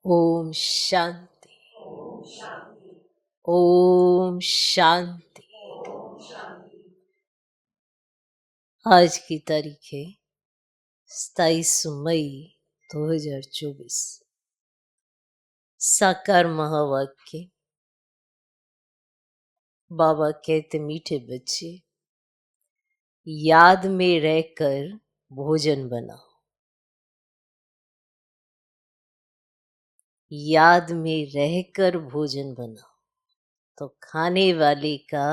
ओम शांति। ओम शांति। आज की तारीख है 27 मई 2024। साकार महावाक्य। बाबा कहते, मीठे बच्चे, याद में रहकर भोजन बनाओ। याद में रहकर भोजन बनाओ तो खाने वाले का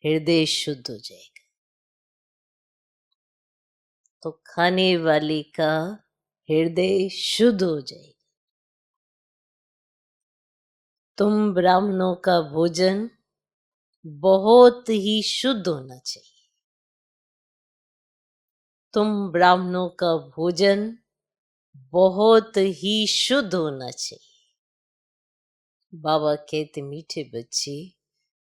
हृदय शुद्ध हो जाएगा। तो खाने वाले का हृदय शुद्ध हो जाएगा। तुम ब्राह्मणों का भोजन बहुत ही शुद्ध होना चाहिए। तुम ब्राह्मणों का भोजन बहुत ही शुद्ध होना चाहिए। बाबा कहते, मीठे बच्चे,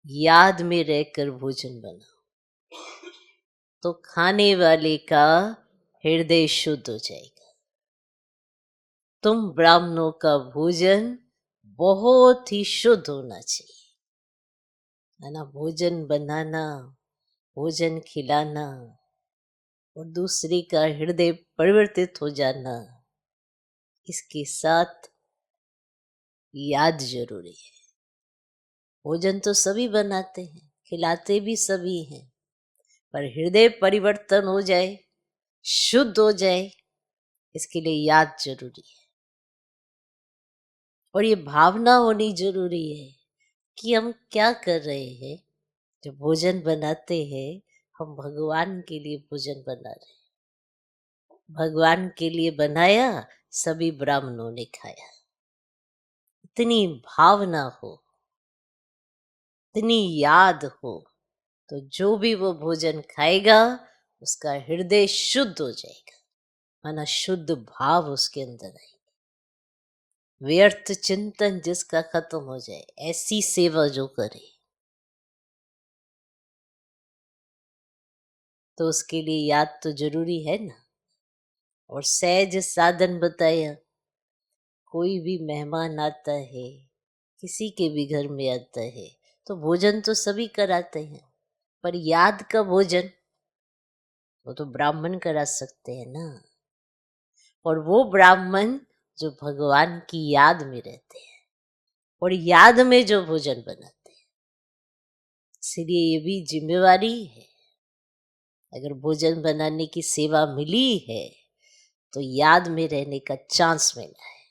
याद में रहकर भोजन बनाओ तो खाने वाले का हृदय शुद्ध हो जाएगा। तुम ब्राह्मणों का भोजन बहुत ही शुद्ध होना चाहिए, है ना। भोजन बनाना, भोजन खिलाना और दूसरे का हृदय परिवर्तित हो जाना, इसके साथ याद जरूरी है। भोजन तो सभी बनाते हैं, खिलाते भी सभी हैं, पर हृदय परिवर्तन हो जाए, शुद्ध हो जाए, इसके लिए याद जरूरी है। और ये भावना होनी जरूरी है कि हम क्या कर रहे हैं। जो भोजन बनाते हैं, हम भगवान के लिए भोजन बना रहे हैं। भगवान के लिए बनाया, सभी ब्राह्मणों ने खाया। इतनी भावना हो, इतनी याद हो, तो जो भी वो भोजन खाएगा उसका हृदय शुद्ध हो जाएगा, माना शुद्ध भाव उसके अंदर आएगा। व्यर्थ चिंतन जिसका खत्म हो जाए, ऐसी सेवा जो करे, तो उसके लिए याद तो जरूरी है ना। और सहज साधन बताया। कोई भी मेहमान आता है, किसी के भी घर में आता है, तो भोजन तो सभी कराते हैं, पर याद का भोजन वो तो ब्राह्मण करा सकते हैं ना। और वो ब्राह्मण जो भगवान की याद में रहते हैं और याद में जो भोजन बनाते हैं। इसलिए ये भी जिम्मेवारी है। अगर भोजन बनाने की सेवा मिली है तो याद में रहने का चांस मिला है।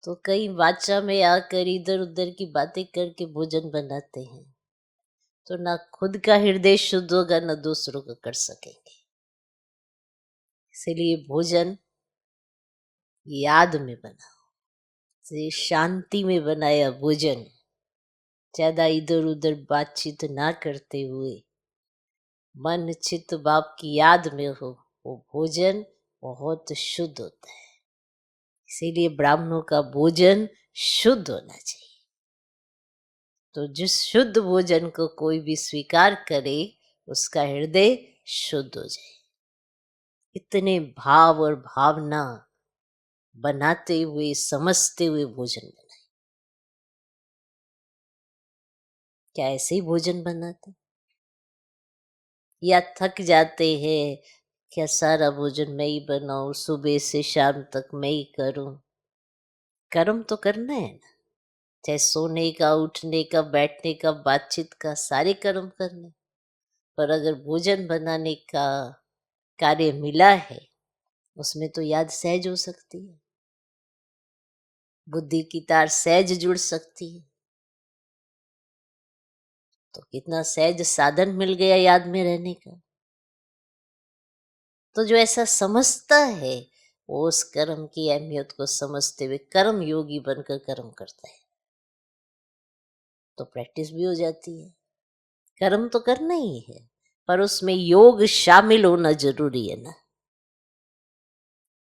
तो कई वाचा में आकर इधर उधर की बातें करके भोजन बनाते हैं, तो ना खुद का हृदय शुद्ध होगा, ना दूसरों का कर सकेंगे। इसलिए भोजन याद में बनाओ, शांति में बनाया भोजन, ज्यादा इधर उधर बातचीत ना करते हुए मन चित्त बाप की याद में हो, वो भोजन बहुत शुद्ध होता है। इसीलिए ब्राह्मणों का भोजन शुद्ध होना चाहिए। तो जिस शुद्ध भोजन को कोई भी स्वीकार करे, उसका हृदय शुद्ध हो जाए। इतने भाव और भावना बनाते हुए, समझते हुए भोजन बनाए। क्या ऐसे ही भोजन बनाते या थक जाते हैं? क्या सारा भोजन मैं ही बनाऊं, सुबह से शाम तक मैं ही करूं? कर्म तो करना है ना, चाहे सोने का, उठने का, बैठने का, बातचीत का, सारे कर्म करने। पर अगर भोजन बनाने का कार्य मिला है, उसमें तो याद सहज हो सकती है, बुद्धि की तार सहज जुड़ सकती है। तो कितना सहज साधन मिल गया याद में रहने का। तो जो ऐसा समझता है, वो उस कर्म की अहमियत को समझते हुए कर्म योगी बनकर कर्म करता है, तो प्रैक्टिस भी हो जाती है। कर्म तो करना ही है, पर उसमें योग शामिल होना जरूरी है ना।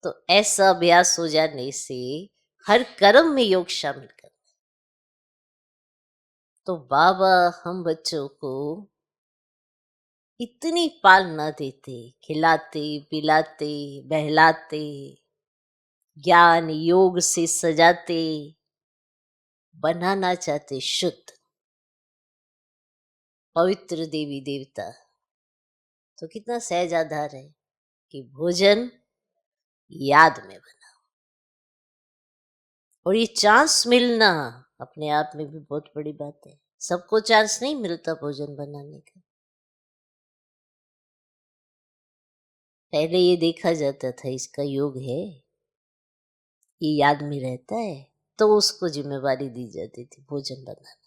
तो ऐसा अभ्यास हो जाने से हर कर्म में योग शामिल कर। तो बाबा हम बच्चों को इतनी पालना देते, खिलाते, पिलाते, बहलाते, ज्ञान योग से सजाते, बनाना चाहते शुद्ध पवित्र देवी देवता। तो कितना सहज आधार है कि भोजन याद में बना। और ये चांस मिलना अपने आप में भी बहुत बड़ी बात है। सबको चांस नहीं मिलता भोजन बनाने का। पहले ये देखा जाता था इसका योग है, ये याद में रहता है, तो उसको जिम्मेवारी दी जाती थी भोजन बनाना।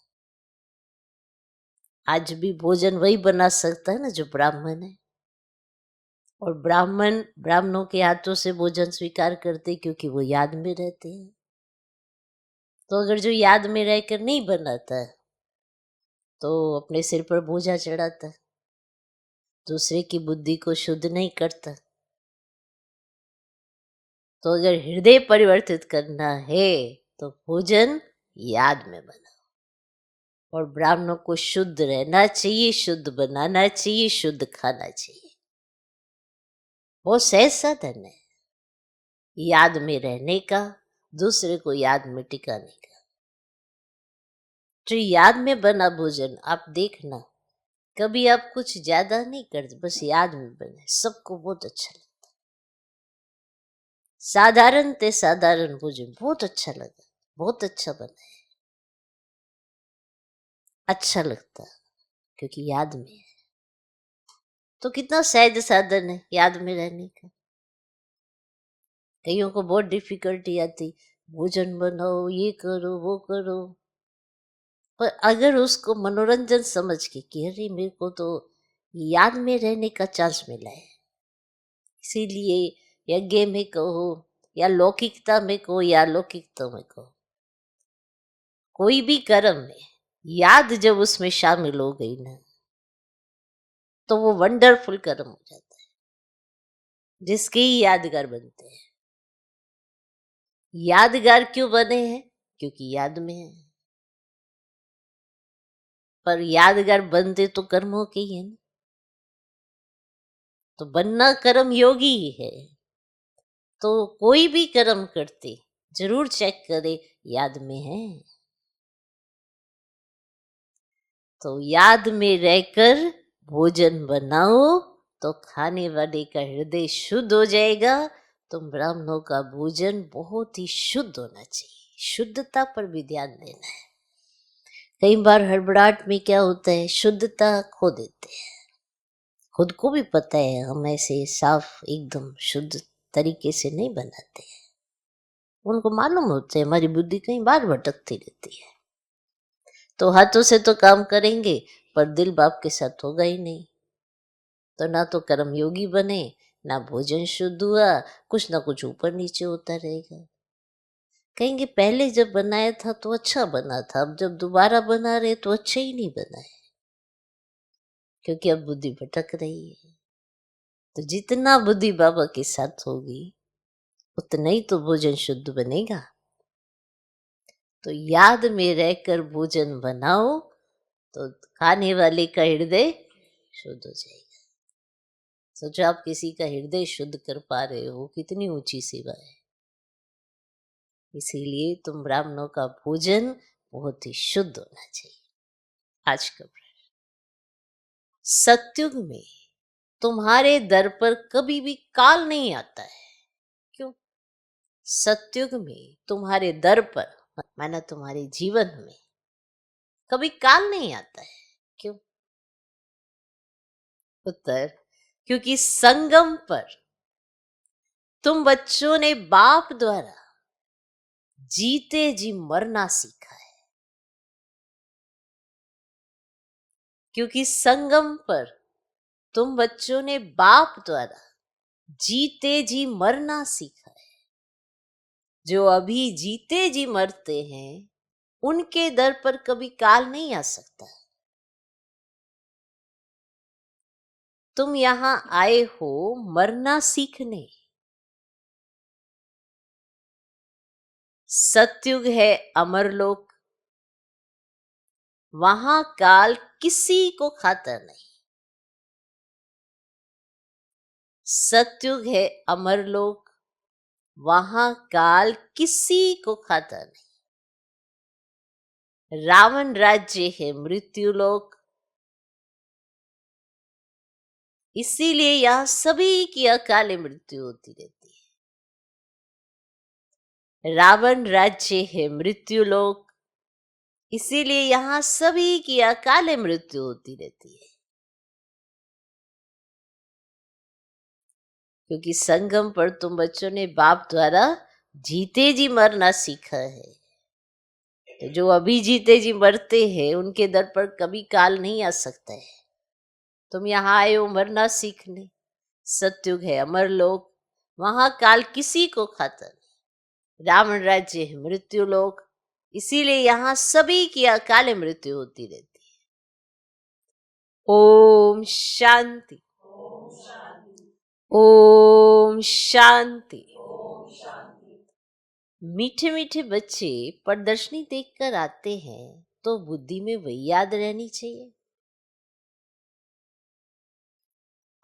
आज भी भोजन वही बना सकता है ना जो ब्राह्मण है। और ब्राह्मणों के हाथों से भोजन स्वीकार करते क्योंकि वो याद में रहते हैं। तो अगर जो याद में रहकर नहीं बनाता तो अपने सिर पर बोझा चढ़ाता, दूसरे की बुद्धि को शुद्ध नहीं करता। तो अगर हृदय परिवर्तित करना है तो भोजन याद में बना। और ब्राह्मणों को शुद्ध रहना चाहिए, शुद्ध बनाना चाहिए, शुद्ध खाना चाहिए। वो सहज साधन है याद में रहने का, दूसरे को याद में टिकाने का। जो याद में बना भोजन आप देखना, कभी आप कुछ ज्यादा नहीं करते, बस याद में बने, सबको बहुत अच्छा लगता। साधारण ते साधारण भोजन बहुत अच्छा लगा, बहुत अच्छा बना है, अच्छा लगता क्योंकि याद में है। तो कितना सहज साधन है याद में रहने का। कईयों को बहुत डिफिकल्टी आती, भोजन बनाओ, ये करो, वो करो। पर अगर उसको मनोरंजन समझ के कि अरे मेरे को तो याद में रहने का चांस मिला है, इसीलिए यज्ञ में कहो या लौकिकता में कहो या अलौकिकता में कहो, कोई भी कर्म में याद जब उसमें शामिल हो गई ना तो वो वंडरफुल कर्म हो जाता है, जिसके ही यादगार बनते हैं। यादगार क्यों बने हैं? क्योंकि याद में है। पर यादगार बनते तो कर्मों के ही है ना। तो बनना कर्म योगी ही है। तो कोई भी कर्म करते जरूर चेक करे याद में है। तो याद में रहकर भोजन बनाओ तो खाने वाले का हृदय शुद्ध हो जाएगा। तो ब्राह्मणों का भोजन बहुत ही शुद्ध होना चाहिए, शुद्धता पर भी ध्यान देना है। कई बार हड़बड़ाहट में क्या होता है, शुद्धता खो देते हैं। खुद को भी पता है हम ऐसे साफ एकदम शुद्ध तरीके से नहीं बनाते हैं। उनको मालूम होता है हमारी बुद्धि कहीं बार भटकती रहती है। तो हाथों से तो काम करेंगे पर दिल बाप के साथ होगा ही नहीं। तो ना तो कर्म योगी बने, ना भोजन शुद्ध हुआ, कुछ ना कुछ ऊपर नीचे होता रहेगा। कहेंगे पहले जब बनाया था तो अच्छा बना था, अब जब दोबारा बना रहे तो अच्छा ही नहीं बना है, क्योंकि अब बुद्धि भटक रही है। तो जितना बुद्धि बाबा के साथ होगी उतना ही तो भोजन शुद्ध बनेगा। तो याद में रहकर भोजन बनाओ तो खाने वाले का हृदय शुद्ध हो जाएगा। सोचो आप किसी का हृदय शुद्ध कर पा रहे हो, कितनी ऊंची सेवा है। इसीलिए तुम ब्राह्मणों का भोजन बहुत ही शुद्ध होना चाहिए। आज का प्रश्न, सत्युग में तुम्हारे दर पर कभी भी काल नहीं आता है, क्यों? सत्युग में तुम्हारे दर पर, माना तुम्हारे जीवन में कभी काल नहीं आता है, क्यों? उत्तर, क्योंकि संगम पर तुम बच्चों ने बाप द्वारा जीते जी मरना सीखा है। क्योंकि संगम पर तुम बच्चों ने बाप द्वारा जीते जी मरना सीखा है। जो अभी जीते जी मरते हैं उनके दर पर कभी काल नहीं आ सकता। तुम यहां आए हो मरना सीखने। सतयुग है अमरलोक, वहां काल किसी को खाता नहीं। सतयुग है अमरलोक, वहां काल किसी को खाता नहीं। रावण राज्य है मृत्यु लोक, इसीलिए यहां सभी की अकाले मृत्यु होती रहती है। रावण राज्य है मृत्यु लोक, इसीलिए यहां सभी की अकाले मृत्यु होती रहती है। क्योंकि संगम पर तुम बच्चों ने बाप द्वारा जीते जी मरना सीखा है। तो जो अभी जीते जी मरते हैं उनके दर पर कभी काल नहीं आ सकता है। तुम यहाँ आए हो मरना सीखने। सतयुग है अमर लोक, वहां काल किसी को खाता नहीं। रावण राज्य है मृत्यु लोक, इसीलिए यहाँ सभी की अकाले मृत्यु होती रहती है। ओम शांति। ओम शांति। मीठे मीठे बच्चे प्रदर्शनी देखकर आते हैं तो बुद्धि में वही याद रहनी चाहिए।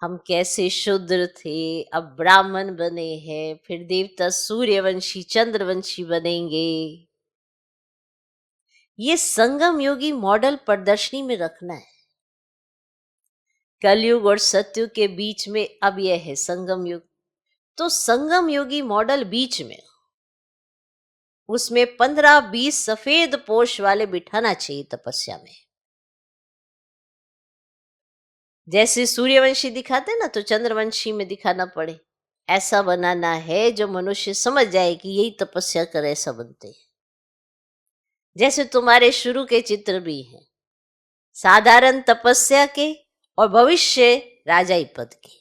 हम कैसे शूद्र थे, अब ब्राह्मण बने हैं, फिर देवता सूर्यवंशी चंद्रवंशी बनेंगे। ये संगम योगी मॉडल प्रदर्शनी में रखना है। कलयुग और सतयुग के बीच में अब यह है संगम युग, तो संगम योगी मॉडल बीच में, उसमें 15-20 सफेद पोष वाले बिठाना चाहिए तपस्या में। जैसे सूर्यवंशी दिखाते ना, तो चंद्रवंशी में दिखाना पड़े। ऐसा बनाना है जो मनुष्य समझ जाए कि यही तपस्या कर ऐसा बनते हैं। जैसे तुम्हारे शुरू के चित्र भी हैं, साधारण तपस्या के और भविष्य राजाई पद के,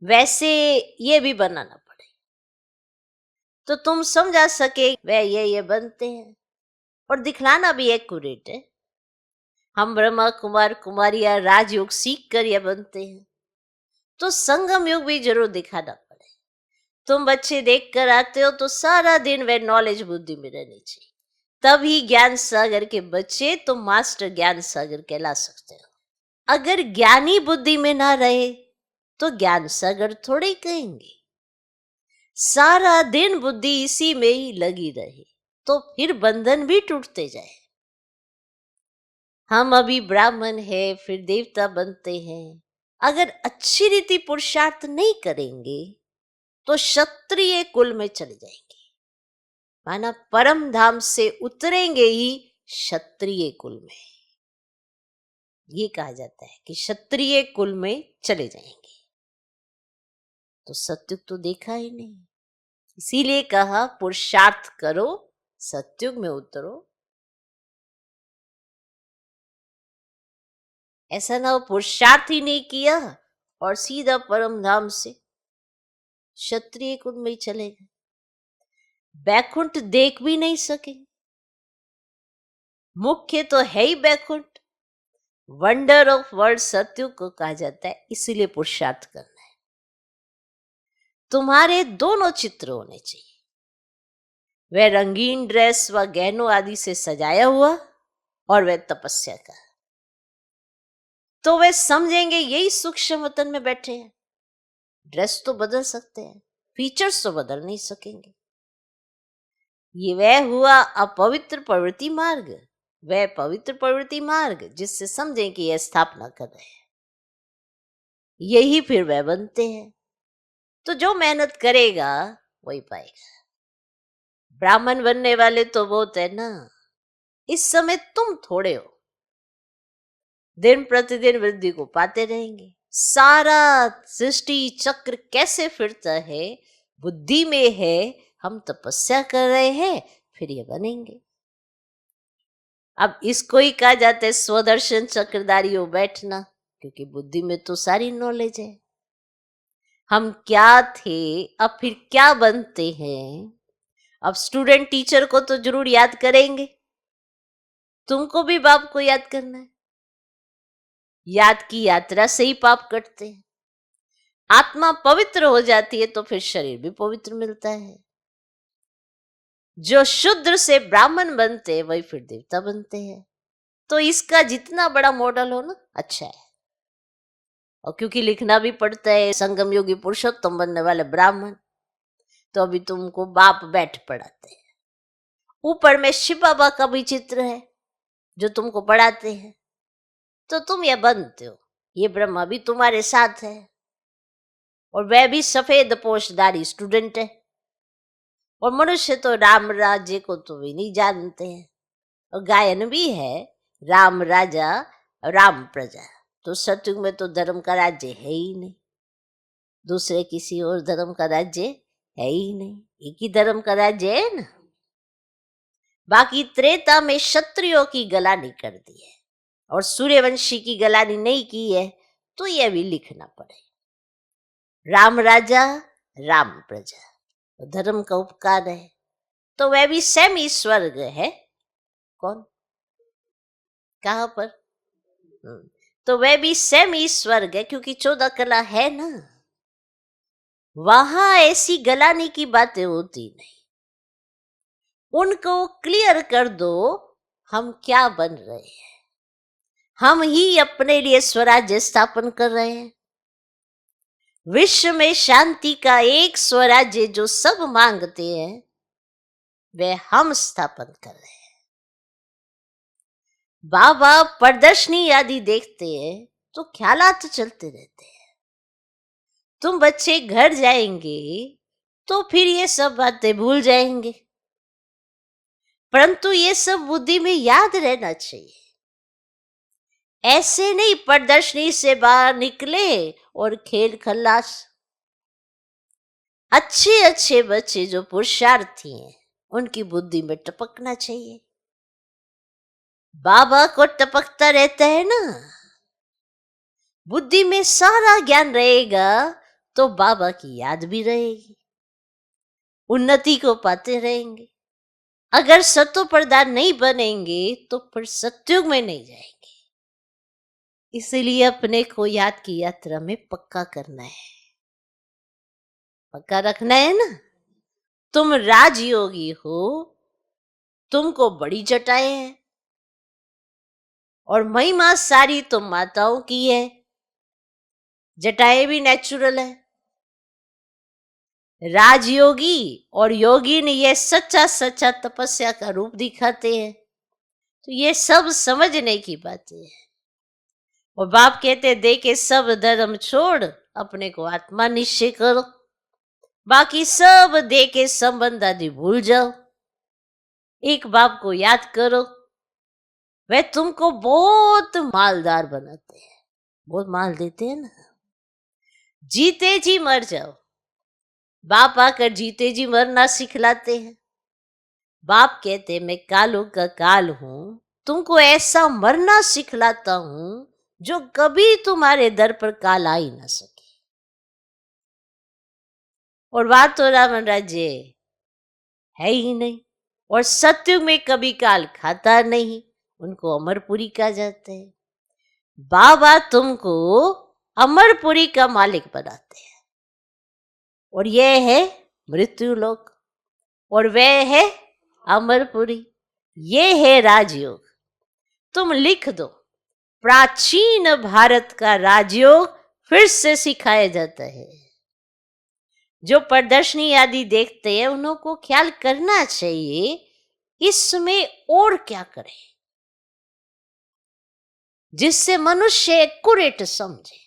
वैसे ये भी बनाना पड़े तो तुम समझा सके वह ये बनते हैं। और दिखलाना भी एक्यूरेट है। हम ब्रह्मा कुमार कुमारियां राजयोग सीख कर ये बनते हैं, तो संगम युग भी जरूर दिखाना पड़े। तुम बच्चे देख कर आते हो तो सारा दिन वे नॉलेज बुद्धि में रहनी चाहिए, तभी ज्ञान सागर के बच्चे तुम मास्टर ज्ञान सागर कहला सकते हो। अगर ज्ञानी बुद्धि में ना रहे तो ज्ञान सागर थोड़े ही कहेंगे। सारा दिन बुद्धि इसी में ही लगी रहे तो फिर बंधन भी टूटते जाए। हम अभी ब्राह्मण है, फिर देवता बनते हैं। अगर अच्छी रीति पुरुषार्थ नहीं करेंगे तो क्षत्रिय कुल में चले जाएंगे, माना परम धाम से उतरेंगे ही क्षत्रिय कुल में। ये कहा जाता है कि क्षत्रिय कुल में चले जाएंगे। तो सत्युग तो देखा ही नहीं, इसीलिए कहा पुरुषार्थ करो, सत्युग में उतरो। ऐसा ना हो पुरुषार्थ ही नहीं किया और सीधा परम धाम से क्षत्रिय कुल में ही चले गए, बैकुंठ देख भी नहीं सके। मुख्य तो है ही बैकुंठ, वंडर ऑफ वर्ल्ड सत्युग को कहा जाता है, इसीलिए पुरुषार्थ करना है। तुम्हारे दोनों चित्र होने चाहिए, वह रंगीन ड्रेस व गहनों आदि से सजाया हुआ और वह तपस्या का, तो वे समझेंगे यही सूक्ष्म वतन में बैठे हैं। ड्रेस तो बदल सकते हैं, फीचर्स तो बदल नहीं सकेंगे। ये वह हुआ अपवित्र प्रवृत्ति मार्ग, वह पवित्र प्रवृत्ति मार्ग जिससे समझें कि यह स्थापना कर रहे हैं, यही फिर वह बनते हैं। तो जो मेहनत करेगा वही पाएगा। ब्राह्मण बनने वाले तो बहुत है ना, इस समय तुम थोड़े हो, दिन प्रतिदिन वृद्धि को पाते रहेंगे। सारा सृष्टि चक्र कैसे फिरता है, बुद्धि में है। हम तपस्या कर रहे हैं, फिर ये बनेंगे। अब इसको ही कहा जाता है स्वदर्शन चक्रधारी हो बैठना, क्योंकि बुद्धि में तो सारी नॉलेज है। हम क्या थे, अब फिर क्या बनते हैं। अब स्टूडेंट टीचर को तो जरूर याद करेंगे, तुमको भी बाप को याद करना है। याद की यात्रा से ही पाप कटते हैं। आत्मा पवित्र हो जाती है तो फिर शरीर भी पवित्र मिलता है। जो शूद्र से ब्राह्मण बनते हैं वही फिर देवता बनते हैं। तो इसका जितना बड़ा मॉडल हो ना अच्छा है। और क्योंकि लिखना भी पड़ता है संगम योगी पुरुषोत्तम बनने वाले ब्राह्मण, तो अभी तुमको बाप बैठ पढ़ाते हैं। ऊपर में शिव बाबा का भी चित्र है जो तुमको पढ़ाते हैं। तो तुम ये बनते हो, ये ब्रह्मा भी तुम्हारे साथ है और वह भी सफेद पोशधारी स्टूडेंट है। और मनुष्य तो राम राज्य को तो भी नहीं जानते हैं। और गायन भी है, राम राजा राम प्रजा। तो सतयुग में तो धर्म का राज्य है ही नहीं, दूसरे किसी और धर्म का राज्य है ही नहीं, एक ही धर्म का राज्य है ना। बाकी त्रेता में क्षत्रियों की गलानी कर दी है और सूर्यवंशी की गलानी नहीं की है, तो यह भी लिखना पड़े। राम राजा राम प्रजा, धर्म का उपकार है। तो वह भी सेमी स्वर्ग है। कौन, कहां पर? तो वह भी सेमी स्वर्ग है, क्योंकि 14 कला है ना। वहां ऐसी गलानी की बातें होती नहीं। उनको क्लियर कर दो हम क्या बन रहे हैं। हम ही अपने लिए स्वराज्य स्थापन कर रहे हैं। विश्व में शांति का एक स्वराज्य जो सब मांगते हैं, वह हम स्थापन कर रहे हैं। बाबा प्रदर्शनी आदि देखते हैं तो ख्यालात चलते रहते हैं। तुम बच्चे घर जाएंगे तो फिर ये सब बातें भूल जाएंगे, परंतु ये सब बुद्धि में याद रहना चाहिए। ऐसे नहीं प्रदर्शनी से बाहर निकले और खेल खल्लास। अच्छे अच्छे बच्चे जो पुरुषार्थी हैं, उनकी बुद्धि में टपकना चाहिए। बाबा को टपकता रहता है ना, बुद्धि में सारा ज्ञान रहेगा तो बाबा की याद भी रहेगी, उन्नति को पाते रहेंगे। अगर सत्व प्रधान नहीं बनेंगे तो फिर सत्युग में नहीं जाएंगे। इसलिए अपने को याद की यात्रा में पक्का करना है, पक्का रखना है ना। तुम राजयोगी हो, तुमको बड़ी जटाएं हैं और महिमा सारी तुम माताओं की है, जटाएं भी नेचुरल है। राजयोगी और योगी ने यह सच्चा सच्चा तपस्या का रूप दिखाते हैं। तो ये सब समझने की बातें हैं। और बाप कहते दे के सब धर्म छोड़ अपने को आत्मा निश्चय करो, बाकी सब दे के संबंध आदि भूल जाओ। एक बाप को याद करो, वह तुमको बहुत मालदार बनाते हैं, बहुत माल देते हैं ना। जीते जी मर जाओ, बाप आकर जीते जी मरना सिखलाते हैं। बाप कहते मैं कालों का काल हूं, तुमको ऐसा मरना सिखलाता हूं जो कभी तुम्हारे दर पर काल आ ही ना सके। और बात तो रावण राज्य है ही नहीं, और सत्युग में कभी काल खाता नहीं, उनको अमरपुरी कहा जाता है। बाबा तुमको अमरपुरी का मालिक बनाते हैं, और यह है मृत्यु लोक, और वह है अमरपुरी, ये है राजयोग। तुम लिख दो, प्राचीन भारत का राजयोग फिर से सिखाया जाता है। जो प्रदर्शनी आदि देखते हैं उन्हों को ख्याल करना चाहिए इसमें और क्या करें जिससे मनुष्य एक्यूरेट समझे।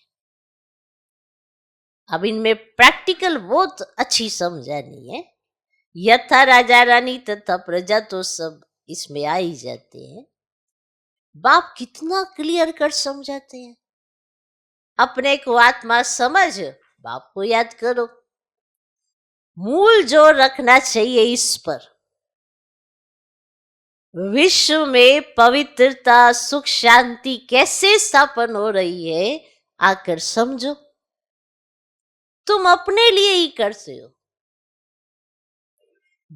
अब इनमें प्रैक्टिकल बहुत अच्छी समझानी है। यथा राजा रानी तथा प्रजा तो सब इसमें आ ही जाते हैं। बाप कितना क्लियर कर समझाते हैं। अपने को आत्मा समझ, बाप को याद करो। मूल जो रखना चाहिए इस पर, विश्व में पवित्रता सुख शांति कैसे स्थापन हो रही है आकर समझो। तुम अपने लिए ही करते हो,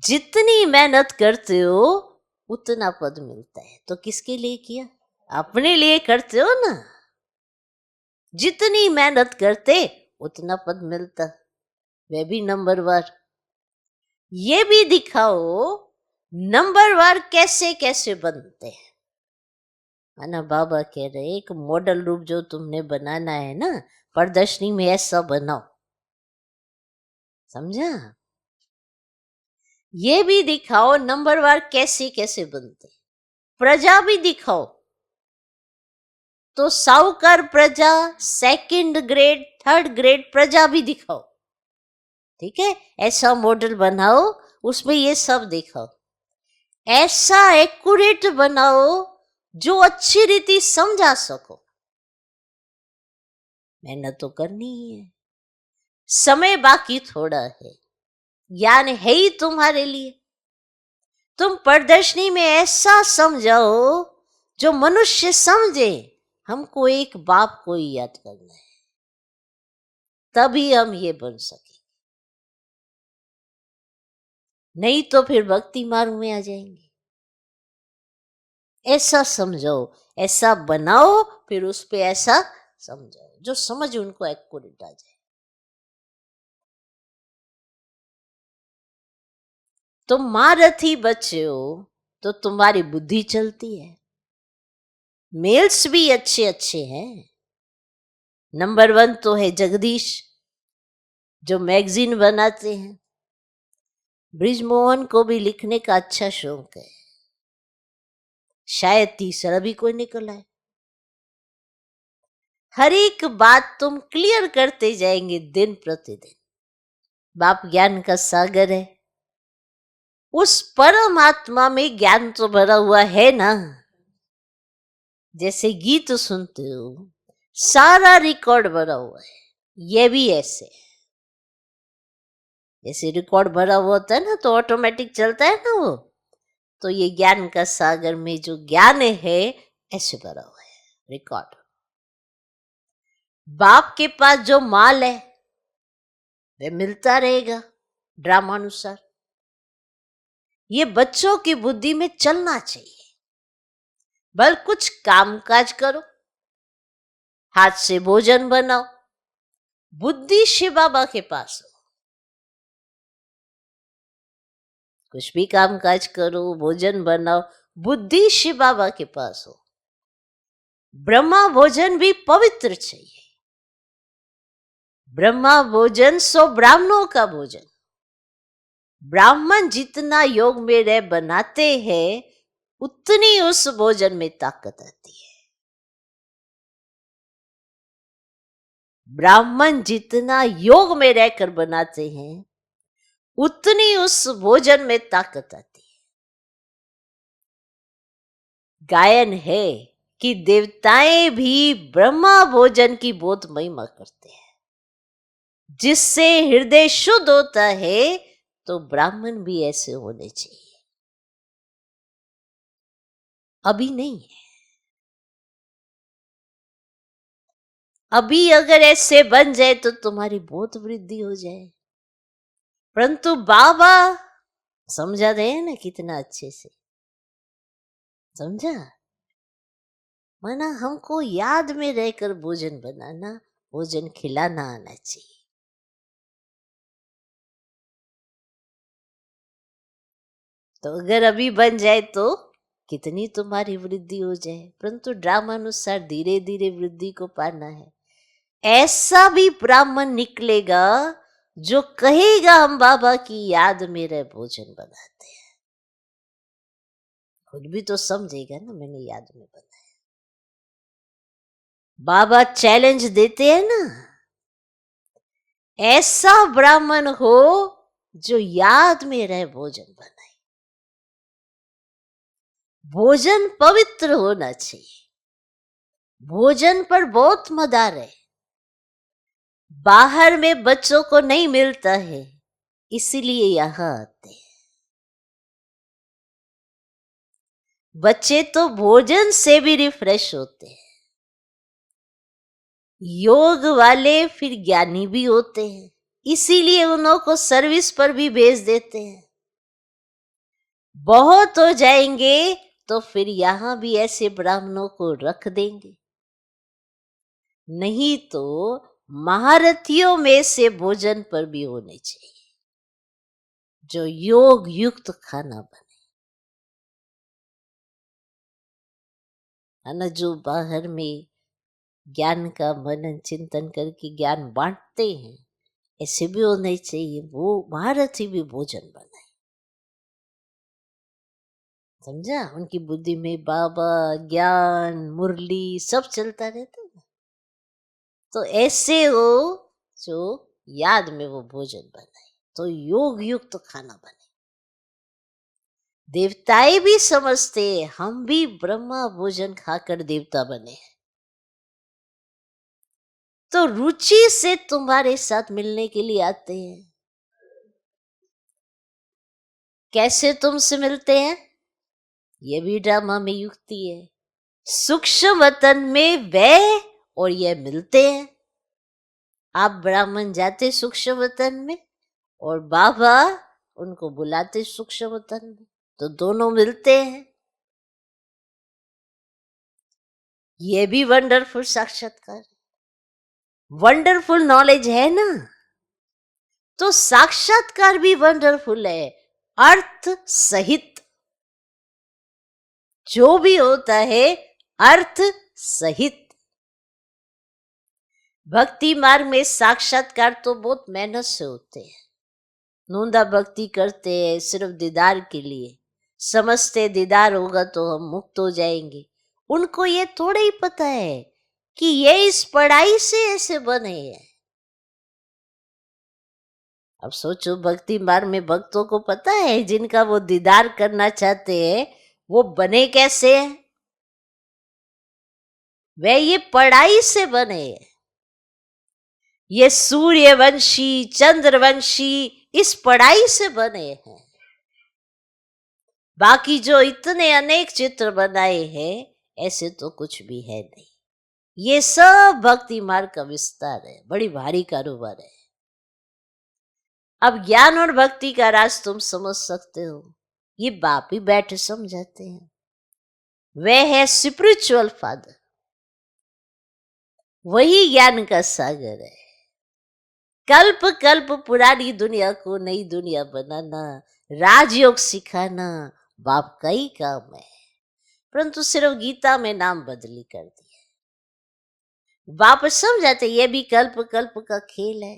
जितनी मेहनत करते हो उतना पद मिलता है। तो किसके लिए किया? अपने लिए करते हो ना। जितनी मेहनत करते उतना पद मिलता, वह भी नंबरवार। ये भी दिखाओ नंबरवार कैसे कैसे बनते हैं। है ना, बाबा कह रहे एक मॉडल रूप जो तुमने बनाना है ना, प्रदर्शनी में ऐसा बनाओ। समझा? ये भी दिखाओ नंबरवार कैसे कैसे बनते, प्रजा भी दिखाओ। तो साहूकार प्रजा, सेकंड ग्रेड, थर्ड ग्रेड प्रजा भी दिखाओ। ठीक है, ऐसा मॉडल बनाओ, उसमें ये सब दिखाओ। ऐसा एक्यूरेट बनाओ जो अच्छी रीति समझा सको। मेहनत तो करनी ही है, समय बाकी थोड़ा है, ज्ञान है ही तुम्हारे लिए। तुम प्रदर्शनी में ऐसा समझाओ जो मनुष्य समझे, हमको एक बाप को ही याद करना है, तभी हम ये बन सके। नहीं तो फिर भक्ति मार्ग में आ जाएंगे। ऐसा समझाओ, ऐसा बनाओ, फिर उस पे ऐसा समझाओ जो समझ उनको एक्यूरेट आ जाए। तुम महारथी बच्चे हो तो तुम्हारी बुद्धि चलती है। मेल्स भी अच्छे अच्छे हैं। नंबर 1 तो है जगदीश, जो मैगजीन बनाते हैं। ब्रिजमोहन को भी लिखने का अच्छा शौक है, शायद तीसरा भी कोई निकल आए। हर एक बात तुम क्लियर करते जाएंगे दिन प्रतिदिन। बाप ज्ञान का सागर है, उस परमात्मा में ज्ञान तो भरा हुआ है ना। जैसे गीत सुनते हो, सारा रिकॉर्ड भरा हुआ है, ये भी ऐसे है। जैसे रिकॉर्ड भरा हुआ होता है ना, तो ऑटोमेटिक चलता है ना वो। तो ये ज्ञान का सागर में जो ज्ञान है, ऐसे भरा हुआ है रिकॉर्ड। बाप के पास जो माल है वह मिलता रहेगा ड्रामानुसार। ये बच्चों की बुद्धि में चलना चाहिए। बल कुछ काम काज करो, हाथ से भोजन बनाओ, बुद्धि शिव बाबा के पास हो। कुछ भी काम काज करो, भोजन बनाओ, बुद्धि शिव बाबा के पास हो। ब्रह्मा भोजन भी पवित्र चाहिए। ब्रह्मा भोजन सो ब्राह्मणों का भोजन। ब्राह्मण जितना योग में रह बनाते हैं, उतनी उस भोजन में ताकत आती है। ब्राह्मण जितना योग में रहकर बनाते हैं, उतनी उस भोजन में ताकत आती है। गायन है कि देवताएं भी ब्रह्मा भोजन की बहुत महिमा करते हैं। जिससे हृदय शुद्ध होता है, तो ब्राह्मण भी ऐसे होने चाहिए। अभी नहीं है। अभी अगर ऐसे बन जाए तो तुम्हारी बहुत वृद्धि हो जाए। परंतु बाबा समझा रहे हैं ना कितना अच्छे से समझा। माना हमको याद में रहकर भोजन बनाना, भोजन खिलाना आना चाहिए। तो अगर अभी बन जाए तो कितनी तुम्हारी वृद्धि हो जाए। परंतु ड्रामा अनुसार धीरे धीरे वृद्धि को पाना है। ऐसा भी ब्राह्मण निकलेगा जो कहेगा हम बाबा की याद में रह भोजन बनाते हैं। खुद भी तो समझेगा ना मैंने याद में बनाया। बाबा चैलेंज देते हैं ना, ऐसा ब्राह्मण हो जो याद में रह भोजन बनाए। भोजन पवित्र होना चाहिए। भोजन पर बहुत मदार है। बाहर में बच्चों को नहीं मिलता है, इसीलिए यहां आते हैं। बच्चे तो भोजन से भी रिफ्रेश होते हैं। योग वाले फिर ज्ञानी भी होते हैं, इसीलिए उन्हों को सर्विस पर भी भेज देते हैं। बहुत हो जाएंगे तो फिर यहां भी ऐसे ब्राह्मणों को रख देंगे। नहीं तो महारथियों में से भोजन पर भी होने चाहिए, जो योग युक्त खाना बने। है ना, जो बाहर में ज्ञान का मनन चिंतन करके ज्ञान बांटते हैं, ऐसे भी होने चाहिए। वो महारथी भी भोजन बनाए। समझा? उनकी बुद्धि में बाबा, ज्ञान, मुरली सब चलता रहता है। तो ऐसे हो जो याद में वो भोजन बनाए, तो योग युक्त खाना बने। देवताएं भी समझते हम भी ब्रह्मा भोजन खाकर देवता बने हैं, तो रुचि से तुम्हारे साथ मिलने के लिए आते हैं। कैसे तुमसे मिलते हैं? ये भी ड्रामा में युक्ति है। सूक्ष्म वतन में वे और ये मिलते हैं। आप ब्राह्मण जाते सूक्ष्म वतन में और बाबा उनको बुलाते सूक्ष्म वतन में, तो दोनों मिलते हैं। ये भी वंडरफुल साक्षात्कार, वंडरफुल नॉलेज है ना। तो साक्षात्कार भी वंडरफुल है, अर्थ सहित। जो भी होता है अर्थ सहित। भक्ति मार्ग में साक्षात्कार तो बहुत मेहनत से होते हैं। नूंदा भक्ति करते हैं सिर्फ दीदार के लिए, समझते दीदार होगा तो हम मुक्त हो जाएंगे। उनको ये थोड़ा ही पता है कि ये इस पढ़ाई से ऐसे बने हैं। अब सोचो, भक्ति मार्ग में भक्तों को पता है जिनका वो दीदार करना चाहते हैं वो बने कैसे हैं। वे ये पढ़ाई से बने हैं। ये सूर्यवंशी, चंद्रवंशी इस पढ़ाई से बने हैं। बाकी जो इतने अनेक चित्र बनाए हैं ऐसे तो कुछ भी है नहीं। ये सब भक्ति मार्ग का विस्तार है, बड़ी भारी कारोबार है। अब ज्ञान और भक्ति का राज तुम समझ सकते हो, ये बाप ही बैठे समझाते हैं। वे है स्पिरिचुअल फादर, वही ज्ञान का सागर है। कल्प कल्प पुरानी दुनिया को नई दुनिया बनाना, राजयोग सिखाना बाप का ही काम है। परंतु सिर्फ गीता में नाम बदली कर दिया। बाप समझाते ये भी कल्प कल्प का खेल है।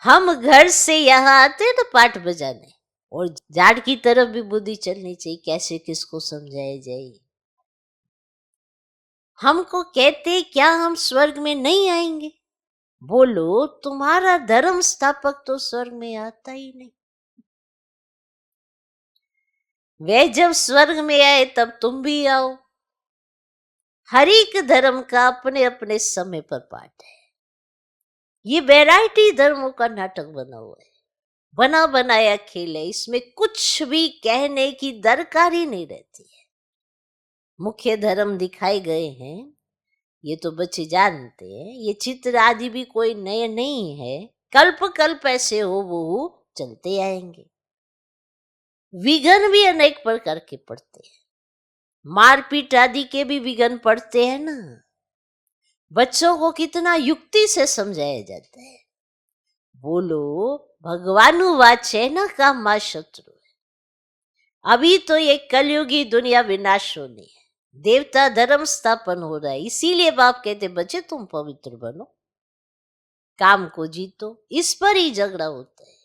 हम घर से यहाँ आते हैं तो पाठ बजाने, और जाट की तरफ भी बुद्धि चलनी चाहिए, कैसे किसको समझाया जाए। हमको कहते क्या हम स्वर्ग में नहीं आएंगे? बोलो, तुम्हारा धर्म स्थापक तो स्वर्ग में आता ही नहीं। वे जब स्वर्ग में आए तब तुम भी आओ। हर एक धर्म का अपने अपने समय पर पाठ है। ये वैरायटी धर्मों का नाटक बना हुआ है, बना बनाया खेल है। इसमें कुछ भी कहने की दरकार ही नहीं रहती है। मुख्य धर्म दिखाए गए हैं, ये तो बच्चे जानते हैं। ये चित्र आदि भी कोई नए नहीं है, कल्प कल्प ऐसे हो वो चलते आएंगे। विघन भी अनेक प्रकार के पड़ते हैं, मारपीट आदि के भी विघन पड़ते हैं ना। बच्चों को कितना युक्ति से समझाया जाता है। बोलो, भगवानु वाचे न का मां शत्रु है। अभी तो ये कलयुगी दुनिया विनाश होनी है, देवता धर्म स्थापन हो रहा है। इसीलिए बाप कहते बच्चे तुम पवित्र बनो, काम को जीतो। इस पर ही झगड़ा होता है।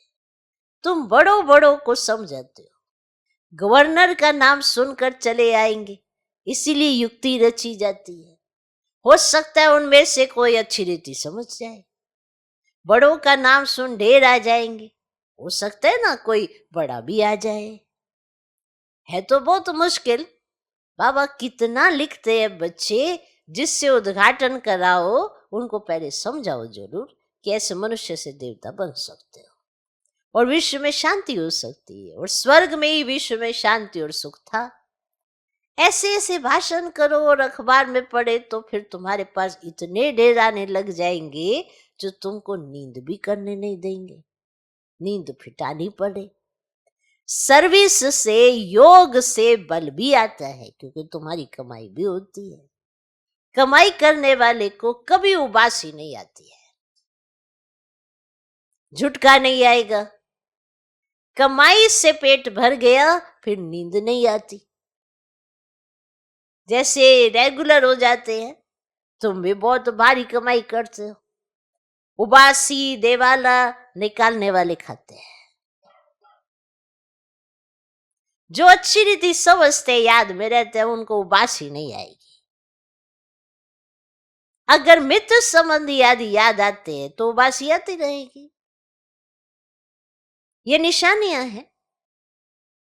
तुम बड़ों बड़ों को समझाते हो, गवर्नर का नाम सुनकर चले आएंगे, इसीलिए युक्ति रची जाती है। हो सकता है उनमें से कोई अच्छी रीति समझ जाए। बड़ों का नाम सुन ढेर आ जाएंगे, हो सकता है ना कोई बड़ा भी आ जाए। है तो बहुत मुश्किल। बाबा कितना लिखते हैं बच्चे, जिससे उद्घाटन कराओ उनको पहले समझाओ जरूर कि ऐसे मनुष्य से देवता बन सकते हो और विश्व में शांति हो सकती है, और स्वर्ग में ही विश्व में शांति और सुख था। ऐसे ऐसे भाषण करो और अखबार में पढ़े तो फिर तुम्हारे पास इतने ढेर आने लग जाएंगे जो तुमको नींद भी करने नहीं देंगे, नींद फिटानी पड़े। सर्विस से, योग से बल भी आता है, क्योंकि तुम्हारी कमाई भी होती है। कमाई करने वाले को कभी उबासी नहीं आती है, झुटका नहीं आएगा। कमाई से पेट भर गया फिर नींद नहीं आती। जैसे रेगुलर हो जाते हैं, तुम भी बहुत भारी कमाई करते हो, उबासी देवाला निकालने वाले खाते हैं। जो अच्छी रीति समझते याद में रहते हैं उनको उबासी नहीं आएगी। अगर मित्र संबंधी याद आते हैं तो उबासी आती रहेगी। ये निशानियां हैं।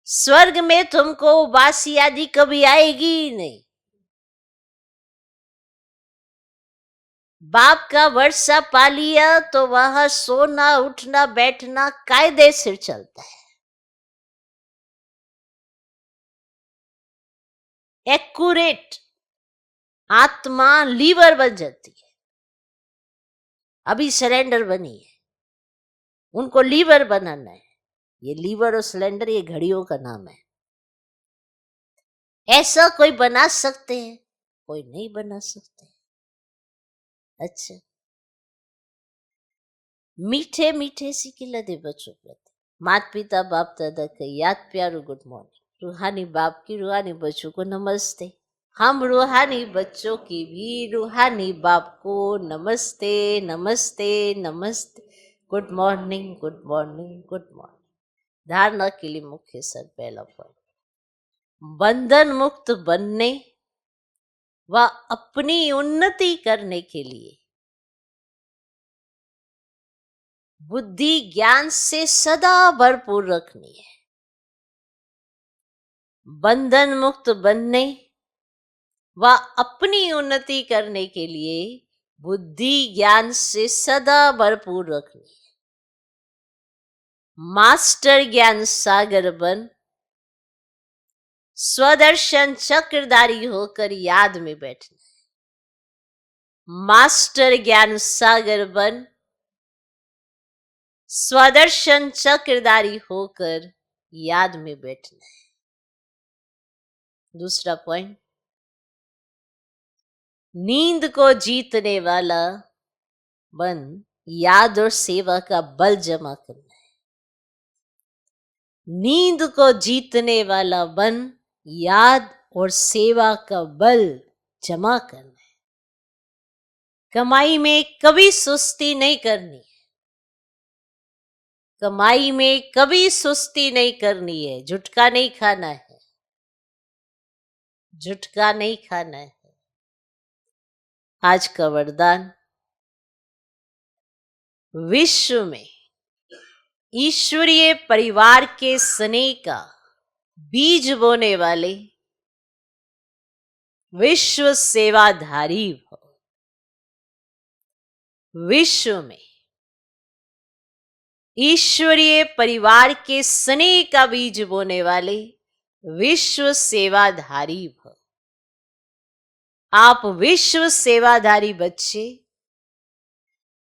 स्वर्ग में तुमको उबासी आदि कभी आएगी ही नहीं। बाप का वर्षा पा लिया तो वहां सोना उठना बैठना कायदे से चलता है। एक्यूरेट आत्मा लीवर बन जाती है। अभी सिलेंडर बनी है, उनको लीवर बनाना है। ये लीवर और सिलेंडर ये घड़ियों का नाम है। ऐसा कोई बना सकते हैं? कोई नहीं बना सकते। अच्छा, मीठे मीठे सी खिलते बच्चों प्रति माता पिता बाप दादा का याद प्यारो गुड मॉर्निंग। रूहानी बाप की रूहानी बच्चों को नमस्ते। हम रूहानी बच्चों की भी रूहानी बाप को नमस्ते नमस्ते नमस्ते। Good morning good morning good morning. धारणा के लिए मुख्य सर पहला पॉइंट, बंधन मुक्त बनने व अपनी उन्नति करने के लिए बुद्धि ज्ञान से सदा भरपूर रखनी है। बंधन मुक्त बनने व अपनी उन्नति करने के लिए बुद्धि ज्ञान से सदा भरपूर रखनी है। मास्टर ज्ञान सागर बन स्वदर्शन चक्रधारी होकर याद में बैठना है। मास्टर ज्ञान सागर बन स्वदर्शन चक्रधारी होकर याद में बैठना है। दूसरा पॉइंट, नींद को जीतने वाला बन याद और सेवा का बल जमा करना है। नींद को जीतने वाला बन याद और सेवा का बल जमा करना है। कमाई में कभी सुस्ती नहीं करनी है। कमाई में कभी सुस्ती नहीं करनी है। झुटका नहीं खाना है। झुटका नहीं खाना है। आज का वरदान, विश्व में ईश्वरीय परिवार के स्नेह का बीज बोने वाले विश्व सेवाधारी भव। विश्व में ईश्वरीय परिवार के स्नेह का बीज बोने वाले विश्व सेवाधारी भव। आप विश्व सेवाधारी बच्चे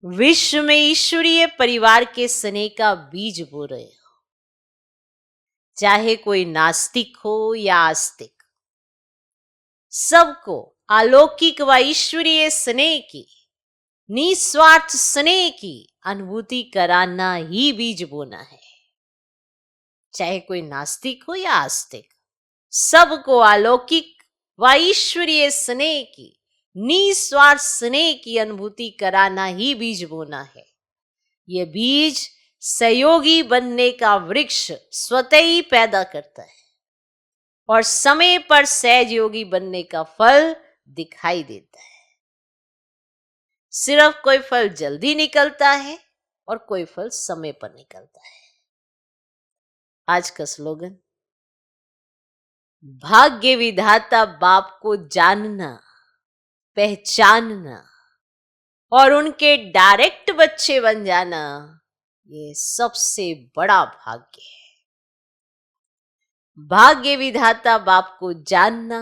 विश्व में ईश्वरीय परिवार के स्नेह का बीज बो रहे हो। चाहे कोई नास्तिक हो या आस्तिक, सबको अलौकिक व ईश्वरीय स्नेह की, निस्वार्थ स्नेह की अनुभूति कराना ही बीज बोना है। चाहे कोई नास्तिक हो या आस्तिक, सबको अलौकिक व ईश्वरीय स्नेह की, निस्वार्थ स्नेह की अनुभूति कराना ही बीज बोना है। यह बीज सहयोगी बनने का वृक्ष स्वतः ही पैदा करता है और समय पर सहयोगी बनने का फल दिखाई देता है। सिर्फ कोई फल जल्दी निकलता है और कोई फल समय पर निकलता है। आज का स्लोगन, भाग्य विधाता बाप को जानना, पहचानना और उनके डायरेक्ट बच्चे बन जाना, ये सबसे बड़ा भाग्य है। भाग्य विधाता बाप को जानना,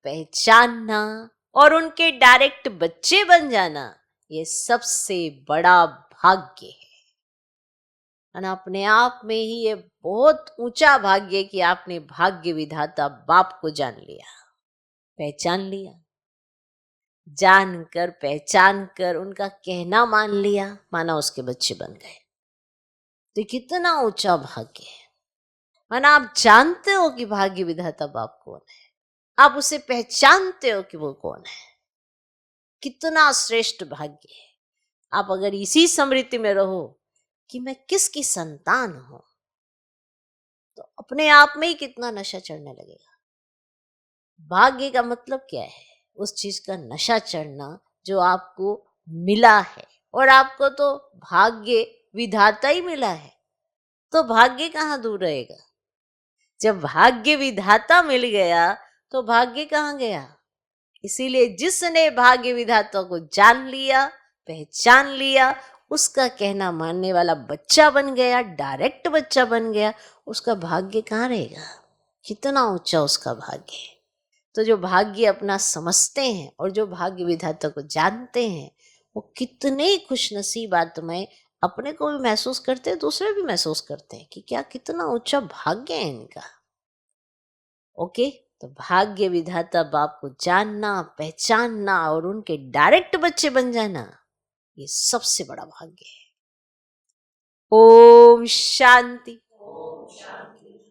पहचानना और उनके डायरेक्ट बच्चे बन जाना, ये सबसे बड़ा भाग्य है। और अपने आप में ही ये बहुत ऊंचा भाग्य है कि आपने भाग्य विधाता बाप को जान लिया, पहचान लिया। जानकर पहचान कर उनका कहना मान लिया, माना उसके बच्चे बन गए। तो कितना ऊंचा भाग्य है। माना आप जानते हो कि भाग्य विधाता बाप कौन है, आप उसे पहचानते हो कि वो कौन है। कितना श्रेष्ठ भाग्य है। आप अगर इसी स्मृति में रहो कि मैं किसकी संतान हूं, तो अपने आप में ही कितना नशा चढ़ने लगेगा। भाग्य का मतलब क्या है? उस चीज का नशा चढ़ना जो आपको मिला है, और आपको तो भाग्य विधाता ही मिला है, तो भाग्य कहाँ दूर रहेगा। जब भाग्य विधाता मिल गया तो भाग्य कहाँ गया। इसीलिए जिसने भाग्य विधाता को जान लिया, पहचान लिया, उसका कहना मानने वाला बच्चा बन गया, डायरेक्ट बच्चा बन गया, उसका भाग्य कहाँ रहेगा। कितना ऊंचा उसका भाग्य है। तो जो भाग्य अपना समझते हैं और जो भाग्य विधाता को जानते हैं, वो कितने ही खुशनसीब आत्माएं अपने को भी महसूस करते हैं, दूसरे भी महसूस करते हैं कि क्या कितना ऊंचा भाग्य है इनका। ओके, तो भाग्य विधाता बाप को जानना, पहचानना और उनके डायरेक्ट बच्चे बन जाना, ये सबसे बड़ा भाग्य है। ओम शांति।